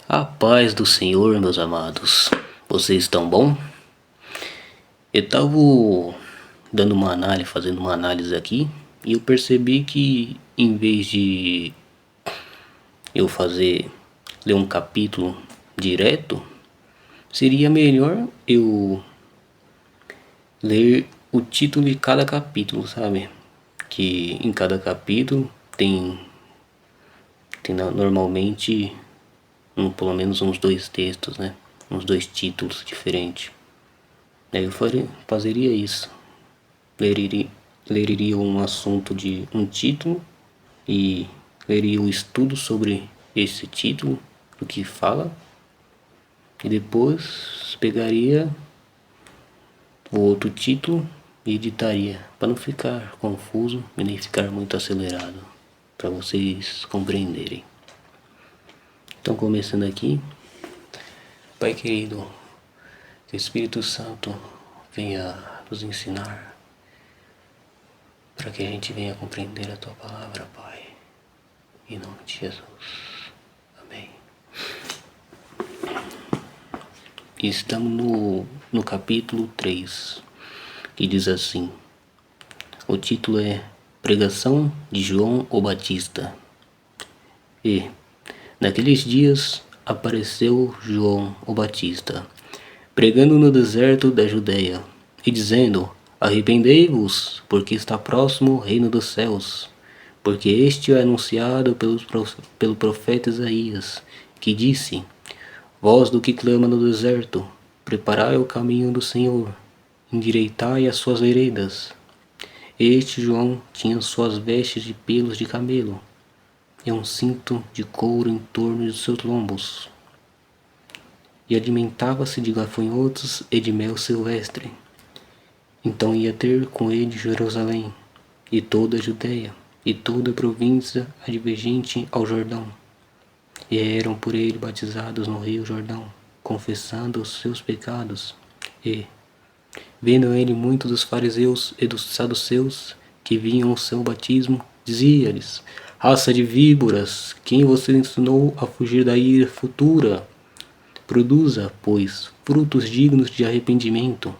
A paz do Senhor, meus amados. Vocês estão bom? Eu estava dando uma análise, fazendo uma análise aqui, e eu percebi que em vez de eu ler um capítulo direto, seria melhor eu ler o título de cada capítulo, sabe? Que em cada capítulo tem normalmente pelo menos uns 2 textos, né? Uns 2 títulos diferentes. Daí eu fazeria isso. Leria um assunto de um título e leria o estudo sobre esse título, do que fala, e depois pegaria o outro título e editaria, para não ficar confuso e nem ficar muito acelerado, para vocês compreenderem. Então, começando aqui. Pai querido, que o Espírito Santo venha nos ensinar, para que a gente venha compreender a Tua palavra, Pai. Em nome de Jesus. Amém. Estamos no capítulo 3, que diz assim. O título é Pregação de João o Batista. E, naqueles dias, apareceu João o Batista, pregando no deserto da Judeia, e dizendo: Arrependei-vos, porque está próximo o reino dos céus. Porque este é anunciado pelo profeta Isaías, que disse: Voz do que clama no deserto, preparai o caminho do Senhor, endireitai as suas veredas. Este João tinha suas vestes de pelos de camelo, e um cinto de couro em torno de seus lombos, e alimentava-se de gafanhotos e de mel silvestre. Então ia ter com ele Jerusalém, e toda a Judeia, e toda a província adjacente ao Jordão, e eram por ele batizados no rio Jordão, confessando os seus pecados. E, vendo ele muitos dos fariseus e dos saduceus que vinham ao seu batismo, dizia-lhes: Raça de víboras, quem você ensinou a fugir da ira futura? Produza, pois, frutos dignos de arrependimento,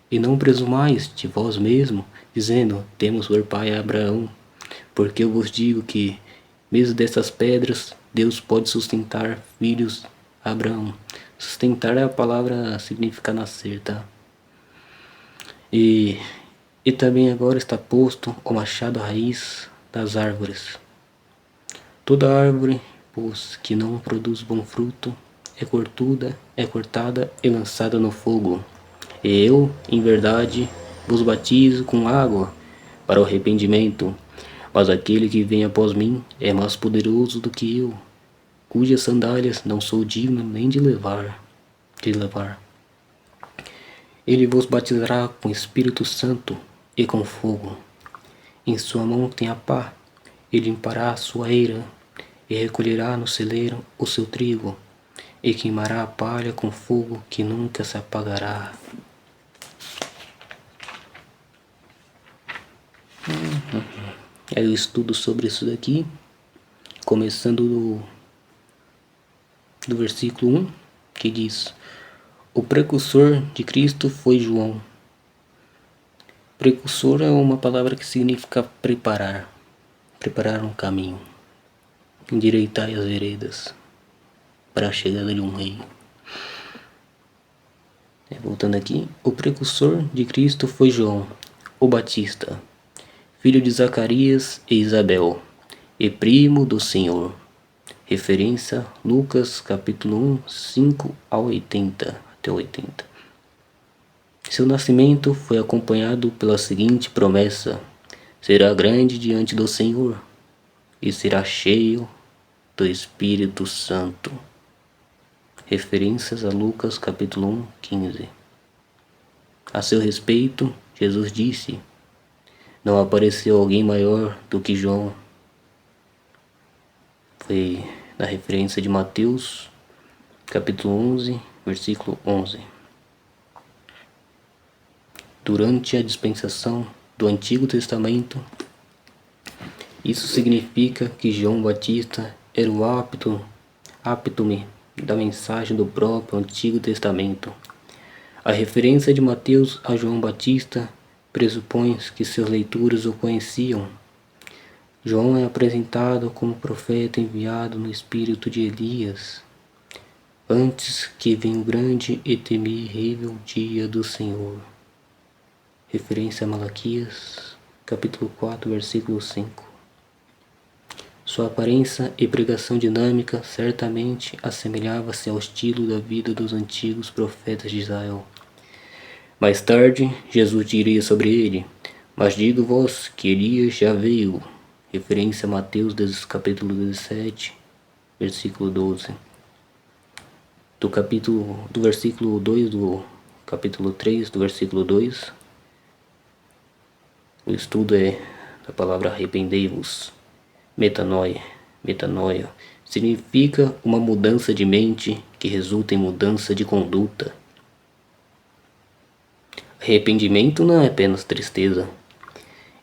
e não presumais de vós mesmo, dizendo: Temos por pai Abraão. Porque eu vos digo que, mesmo dessas pedras, Deus pode sustentar filhos a Abraão. Sustentar é a palavra significa nascer, tá? E também agora está posto o machado à raiz das árvores. Toda árvore, pois, que não produz bom fruto, é cortada e lançada no fogo. E eu, em verdade, vos batizo com água para o arrependimento, mas aquele que vem após mim é mais poderoso do que eu, cujas sandálias não sou digno nem de levar. Ele vos batizará com Espírito Santo e com fogo. Em sua mão tem a pá, e limpará a sua eira, e recolherá no celeiro o seu trigo, e queimará a palha com fogo que nunca se apagará. Aí eu estudo sobre isso daqui, começando do versículo 1, que diz: O precursor de Cristo foi João. Precursor é uma palavra que significa preparar um caminho, endireitar as veredas para a chegada de um rei. Voltando aqui, o precursor de Cristo foi João, o Batista, filho de Zacarias e Isabel, e primo do Senhor. Referência Lucas capítulo 1, 5 ao 80, até 80. Seu nascimento foi acompanhado pela seguinte promessa: será grande diante do Senhor, e será cheio do Espírito Santo. Referências a Lucas capítulo 1, 15. A seu respeito, Jesus disse: Não apareceu alguém maior do que João. Foi na referência de Mateus capítulo 11, versículo 11. Durante a dispensação do Antigo Testamento, isso significa que João Batista era o áptome da mensagem do próprio Antigo Testamento. A referência de Mateus a João Batista pressupõe que seus leitores o conheciam. João é apresentado como profeta enviado no espírito de Elias, antes que venha o grande e temível dia do Senhor. Referência a Malaquias, capítulo 4, versículo 5. Sua aparência e pregação dinâmica certamente assemelhava-se ao estilo da vida dos antigos profetas de Israel. Mais tarde, Jesus diria sobre ele: "Mas digo-vos que Elias já veio." Referência a Mateus, capítulo 17, versículo 12. Do versículo 2 do capítulo 3, do versículo 2, o estudo é da palavra arrependei-vos. Metanoia significa uma mudança de mente que resulta em mudança de conduta. Arrependimento não é apenas tristeza,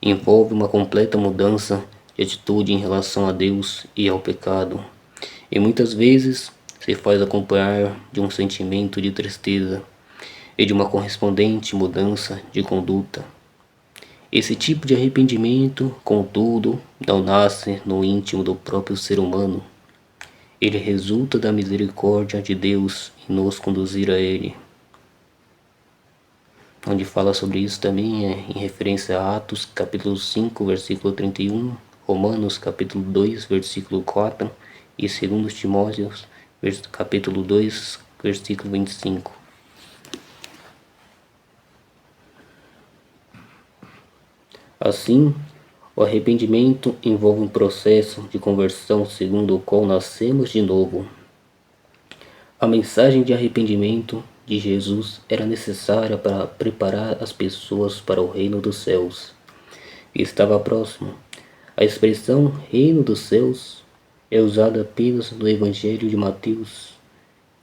envolve uma completa mudança de atitude em relação a Deus e ao pecado, e muitas vezes se faz acompanhar de um sentimento de tristeza e de uma correspondente mudança de conduta. Esse tipo de arrependimento, contudo, não nasce no íntimo do próprio ser humano. Ele resulta da misericórdia de Deus em nos conduzir a Ele. Onde fala sobre isso também é em referência a Atos, capítulo 5, versículo 31, Romanos, capítulo 2, versículo 4 e 2 Timóteos, capítulo 2, versículo 25. Assim, o arrependimento envolve um processo de conversão segundo o qual nascemos de novo. A mensagem de arrependimento de Jesus era necessária para preparar as pessoas para o reino dos céus, que estava próximo. A expressão reino dos céus é usada apenas no Evangelho de Mateus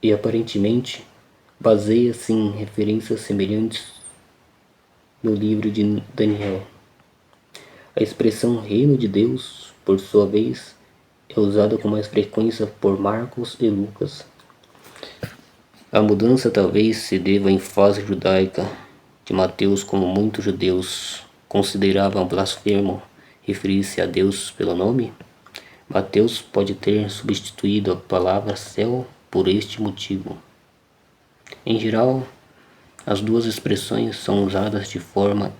e aparentemente baseia-se em referências semelhantes no livro de Daniel. A expressão reino de Deus, por sua vez, é usada com mais frequência por Marcos e Lucas. A mudança talvez se deva à ênfase judaica de Mateus, como muitos judeus consideravam blasfemo referir-se a Deus pelo nome. Mateus pode ter substituído a palavra céu por este motivo. Em geral, as duas expressões são usadas de forma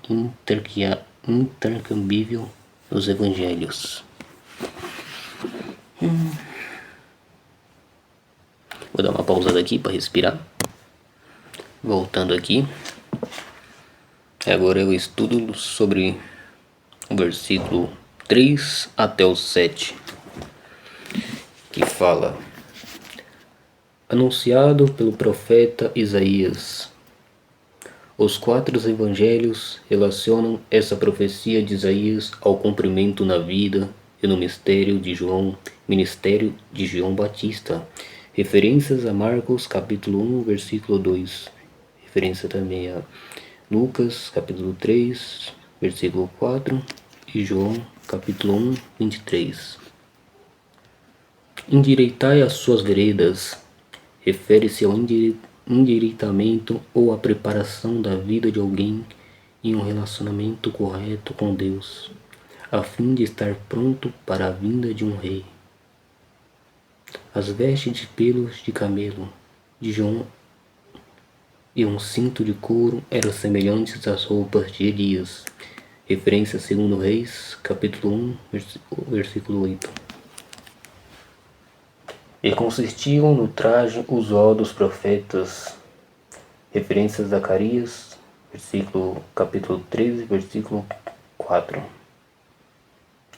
intercambível nos evangelhos. Vou dar uma pausada aqui para respirar. Voltando aqui. Agora eu estudo sobre o versículo 3 até o 7, que fala: anunciado pelo profeta Isaías. Os 4 evangelhos relacionam essa profecia de Isaías ao cumprimento na vida e no ministério de João Batista. Referências a Marcos, capítulo 1, versículo 2. Referência também a Lucas, capítulo 3, versículo 4. E João, capítulo 1, 23. Endireitai as suas veredas. Refere-se ao endireitamento ou à preparação da vida de alguém em um relacionamento correto com Deus, a fim de estar pronto para a vinda de um rei. As vestes de pelos de camelo de João e um cinto de couro eram semelhantes às roupas de Elias. Referência a 2 Reis, capítulo 1, versículo 8. E consistiam no traje usual dos profetas. Referências a Zacarias, capítulo 13, versículo 4.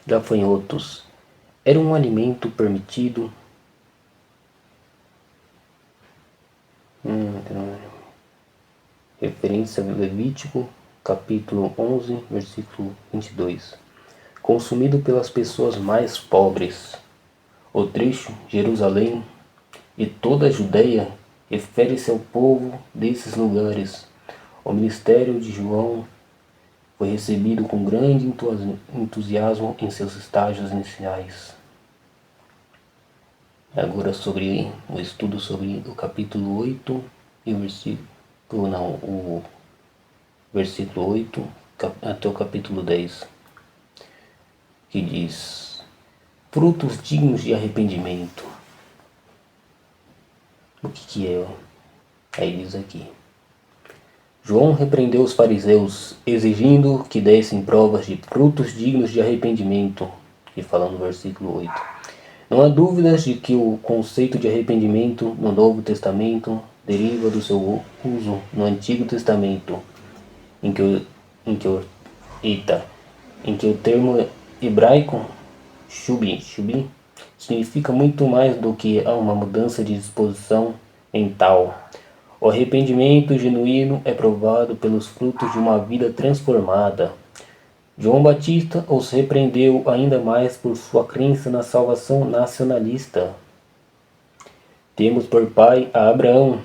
Gafanhotos. Era um alimento permitido referência a Levítico, capítulo 11, versículo 22. Consumido pelas pessoas mais pobres. O trecho Jerusalém e toda a Judeia refere-se ao povo desses lugares. O ministério de João foi recebido com grande entusiasmo em seus estágios iniciais. Agora sobre o estudo sobre o capítulo 8 e o versículo 8 até o capítulo 10, que diz: frutos dignos de arrependimento. O que é? Aí diz aqui: João repreendeu os fariseus, exigindo que dessem provas de frutos dignos de arrependimento, que fala no versículo 8. Não há dúvidas de que o conceito de arrependimento no Novo Testamento deriva do seu uso no Antigo Testamento, em que o termo hebraico shubi significa muito mais do que uma mudança de disposição mental. O arrependimento genuíno é provado pelos frutos de uma vida transformada. João Batista os repreendeu ainda mais por sua crença na salvação nacionalista. Temos por pai a Abraão.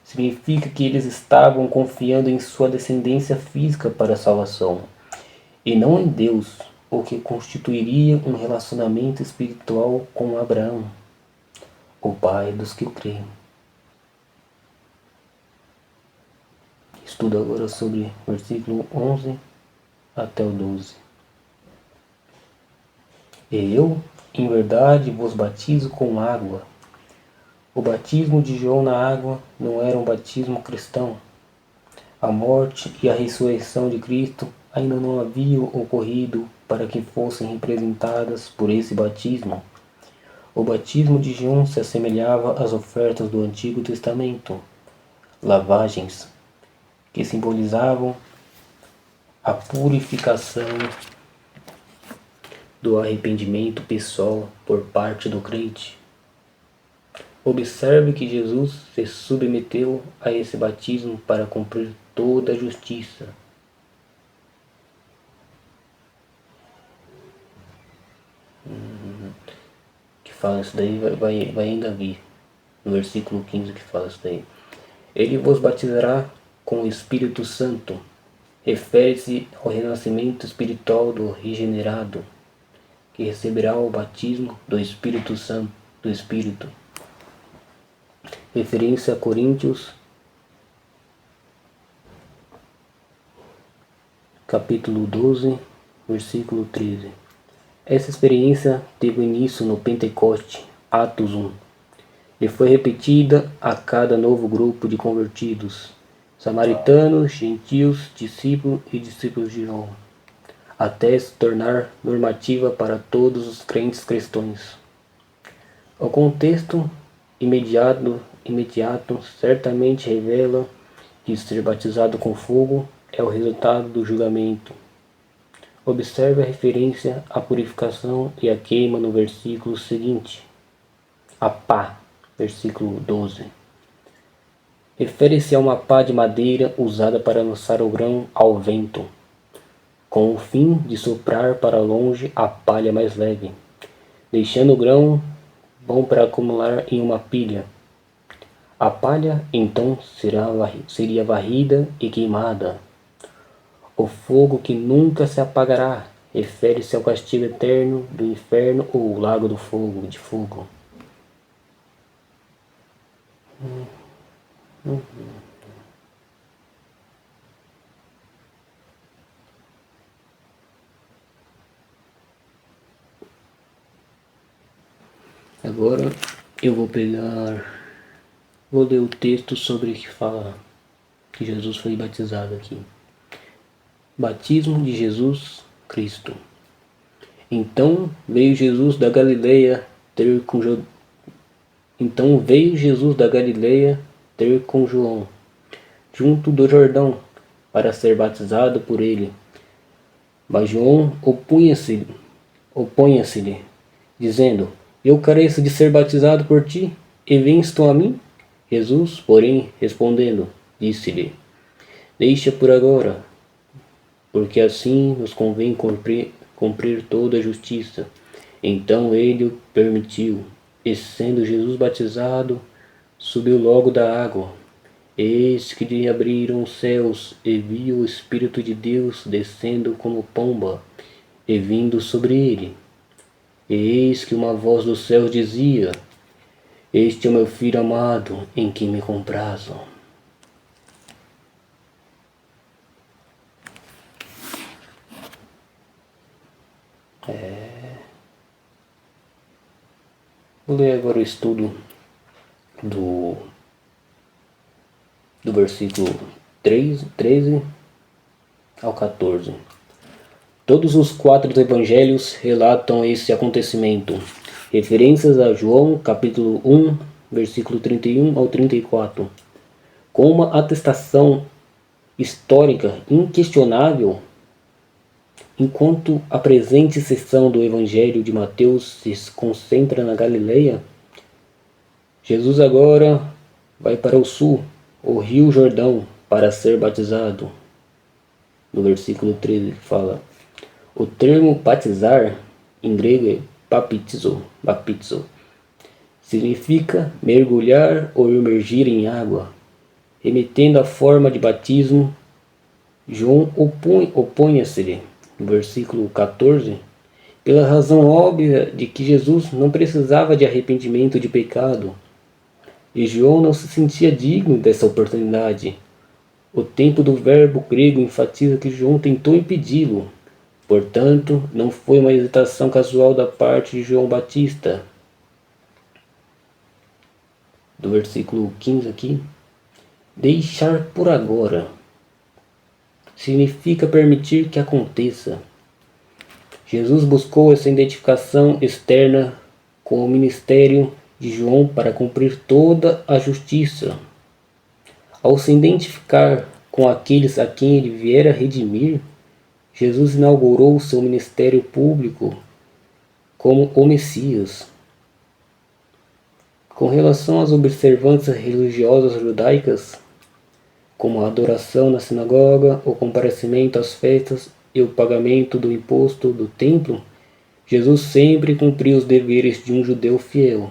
Significa que eles estavam confiando em sua descendência física para a salvação, e não em Deus, o que constituiria um relacionamento espiritual com Abraão, o pai dos que creem. Estudo agora sobre versículo 11 até o 12. E eu, em verdade, vos batizo com água. O batismo de João na água não era um batismo cristão. A morte e a ressurreição de Cristo ainda não haviam ocorrido para que fossem representadas por esse batismo. O batismo de João se assemelhava às ofertas do Antigo Testamento, lavagens, que simbolizavam a purificação do arrependimento pessoal por parte do crente. Observe que Jesus se submeteu a esse batismo para cumprir toda a justiça. Que fala isso daí, vai ainda vir. No versículo 15 que fala isso daí. Ele vos batizará com o Espírito Santo. Refere-se ao renascimento espiritual do regenerado, que receberá o batismo do Espírito Santo, do Espírito. Referência a Coríntios, capítulo 12, versículo 13. Essa experiência teve início no Pentecoste, Atos 1, e foi repetida a cada novo grupo de convertidos, samaritanos, gentios, discípulos e discípulos de João, até se tornar normativa para todos os crentes cristãos. O contexto imediato certamente revela que ser batizado com fogo é o resultado do julgamento. Observe a referência à purificação e à queima no versículo seguinte. A pá, versículo 12. Refere-se a uma pá de madeira usada para lançar o grão ao vento, com o fim de soprar para longe a palha mais leve, deixando o grão bom para acumular em uma pilha. A palha então seria varrida e queimada. O fogo que nunca se apagará refere-se ao castigo eterno do inferno ou lago do fogo, de fogo. Agora eu vou ler o texto sobre que fala que Jesus foi batizado aqui. Batismo de Jesus Cristo. Então veio Jesus da Galileia ter com João, junto do Jordão, para ser batizado por ele. Mas João opunha-se-lhe, dizendo: Eu careço de ser batizado por ti, e vens tu a mim? Jesus, porém, respondendo, disse-lhe: Deixa por agora, porque assim nos convém cumprir toda a justiça. Então ele o permitiu, e sendo Jesus batizado, subiu logo da água. Eis que lhe abriram os céus, e viu o Espírito de Deus descendo como pomba, e vindo sobre ele. E eis que uma voz do céu dizia: Este é o meu filho amado, em quem me comprazo. Vou ler agora o estudo do versículo 13 ao 14. Todos os 4 evangelhos relatam esse acontecimento. Referências a João, capítulo 1, versículo 31 ao 34. Com uma atestação histórica inquestionável, enquanto a presente seção do Evangelho de Mateus se concentra na Galileia, Jesus agora vai para o sul, o Rio Jordão, para ser batizado. No versículo 13 fala: o termo batizar, em grego é baptizo, significa mergulhar ou imergir em água. Remetendo à forma de batismo, João opõe-se, no versículo 14, pela razão óbvia de que Jesus não precisava de arrependimento de pecado, e João não se sentia digno dessa oportunidade. O tempo do verbo grego enfatiza que João tentou impedi-lo. Portanto, não foi uma hesitação casual da parte de João Batista. Do versículo 15 aqui, deixar por agora significa permitir que aconteça. Jesus buscou essa identificação externa com o ministério de João para cumprir toda a justiça. Ao se identificar com aqueles a quem ele viera redimir, Jesus inaugurou seu ministério público como o Messias. Com relação às observâncias religiosas judaicas, como a adoração na sinagoga, o comparecimento às festas e o pagamento do imposto do templo, Jesus sempre cumpriu os deveres de um judeu fiel.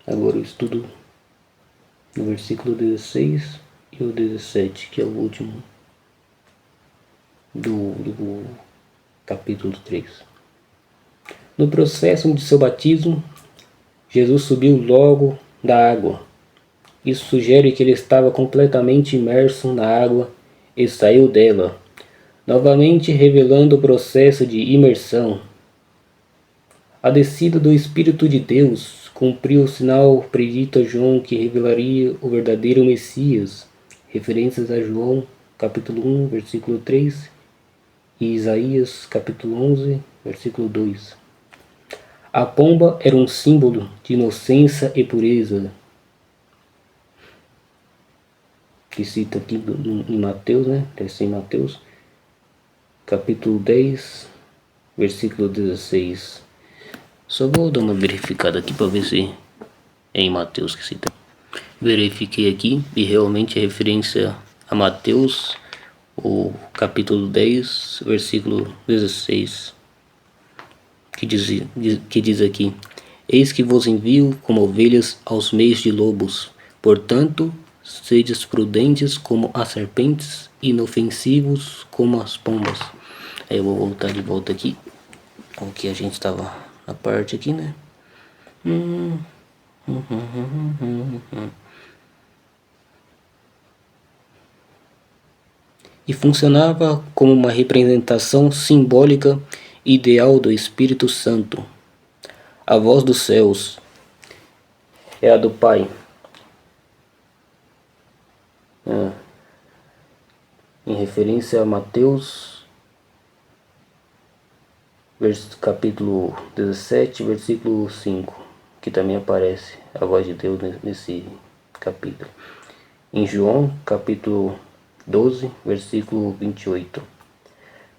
Agora o estudo do versículo 16 e o 17, que é o último do capítulo 3. No processo de seu batismo, Jesus subiu logo da água. Isso sugere que ele estava completamente imerso na água e saiu dela, novamente revelando o processo de imersão. A descida do Espírito de Deus cumpriu o sinal predito a João que revelaria o verdadeiro Messias. Referências a João, capítulo 1, versículo 3 e Isaías, capítulo 11, versículo 2. A pomba era um símbolo de inocência e pureza, que cita aqui em Mateus, né? Deve em Mateus, capítulo 10, versículo 16. Só vou dar uma verificada aqui para ver se é em Mateus que cita. Verifiquei aqui e realmente é referência a Mateus, o capítulo 10, versículo 16, que diz aqui: eis que vos envio como ovelhas aos meios de lobos, portanto, sedes prudentes como as serpentes, inofensivos como as pombas. Aí eu vou voltar de volta aqui, o que a gente estava na parte aqui, né? E funcionava como uma representação simbólica ideal do Espírito Santo. A voz dos céus é a do Pai. Em referência a Mateus, capítulo 17, versículo 5, que também aparece a voz de Deus nesse capítulo. Em João, capítulo 12, versículo 28.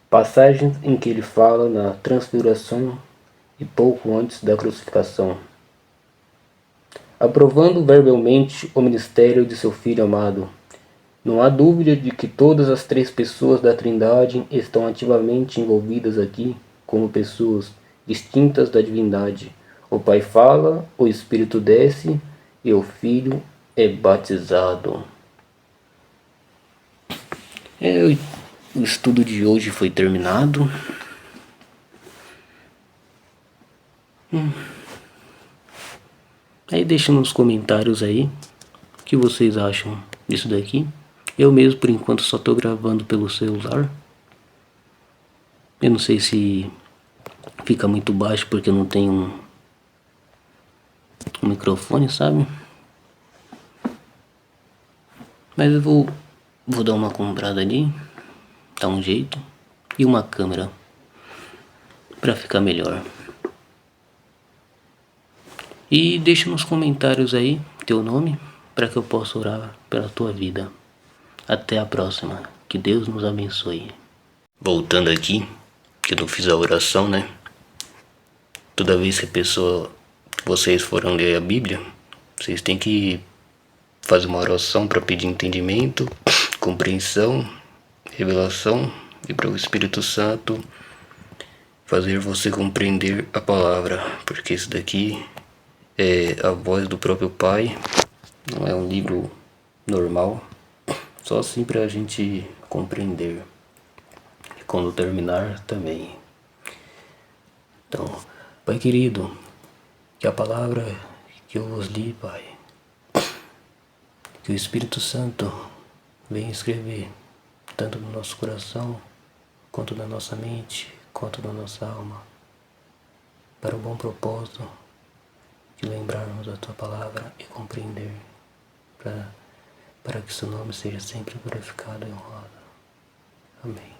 Passagens em que ele fala na transfiguração e pouco antes da crucificação, aprovando verbalmente o ministério de seu Filho amado. Não há dúvida de que todas as 3 pessoas da Trindade estão ativamente envolvidas aqui como pessoas distintas da divindade. O Pai fala, o Espírito desce e o Filho é batizado. O estudo de hoje foi terminado. Aí deixa nos comentários aí o que vocês acham disso daqui. Eu mesmo, por enquanto, só tô gravando pelo celular. Eu não sei se fica muito baixo porque eu não tenho um microfone, sabe? Mas eu vou dar uma comprada ali, dar um jeito, e uma câmera pra ficar melhor. E deixa nos comentários aí teu nome para que eu possa orar pela tua vida. Até a próxima. Que Deus nos abençoe. Voltando aqui, que eu não fiz a oração, né? Toda vez que vocês foram ler a Bíblia, vocês têm que fazer uma oração para pedir entendimento, compreensão, revelação e para o Espírito Santo fazer você compreender a palavra, porque isso daqui é a voz do próprio Pai, não é um livro normal, só assim para a gente compreender. E quando terminar também. Então, Pai querido, que a palavra que eu vos li, Pai, que o Espírito Santo venha escrever tanto no nosso coração, quanto na nossa mente, quanto na nossa alma, para o bom propósito de lembrarmos da Tua palavra e compreender, para que seu nome seja sempre glorificado e honrado. Amém.